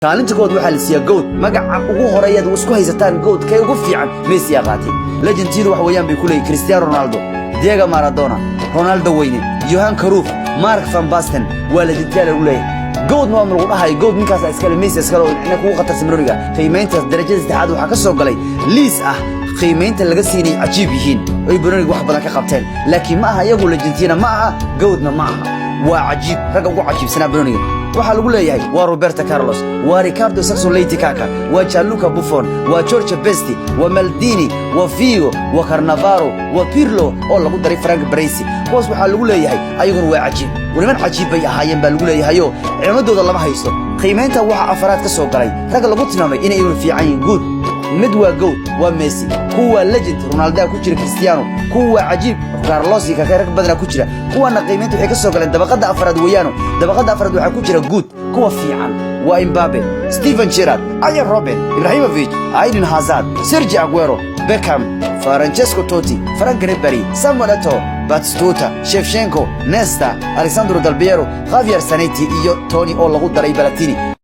kaalinta kood waxa la siiyaa goat magaca ugu horeeyada isku haysataan goat kay ugu fiican Messi yaa qaatay legendtiidu wax weeyaan bay ku leeyahay Cristiano Ronaldo Diego Maradona Ronaldo Wayne Johan Cruyff Mark van Basten walidintaale u leeyahay goat ma lagu dhahay goat ninkaas iskale Messi iskale inna ku qatar Simroniga qiimeynta darajada saddexaad waxa ka soo galay liis ah qiimeynta laga siinay ajiib yihiin ay Bruniga wax badan ka qabteen laakiin ma aha iyagu legendtina ma aha goatna ma aha waa ajiib raga ugu ajiibsana Bruniga waxa lagu leeyahay waa Roberto Carlos waa Ricardo Saxon Leite Kaka waa Gianluca Buffon waa Giorgio Besti waa Maldini waa Figo waa Cannavaro waa Pirlo oo lagu daray Frank Baresi kuwaas waxa lagu leeyahay ayaguna waa ajiib waliban ajiib bay ahaayeen baa lagu leeyahay oo ciimadooda lama haysto qiimeynta waxa afraad ka soo galay raga lagu tilmaamay inay u fiican yihiin good mid waa goat waa Messi kuwa legend Ronaldo ku jira Cristiano kuwa ajiib Carlos ka rag badan ku jira kuwana qiimeyntu waxay ka soo galeen dabaqada afraad weeyaan dabaqada afraad waxa ku jira good kuwa fiican waa Mbappe Steven Gerrard Arjen Robben Ibrahimovic Eden Hazard Sergio Aguero Beckham Francesco Totti Frank Ribery Samuel Eto'o Batistuta Shevchenko Nesta Alessandro Del Piero Javier Zanetti iyo Toni oo lagu daray Balatini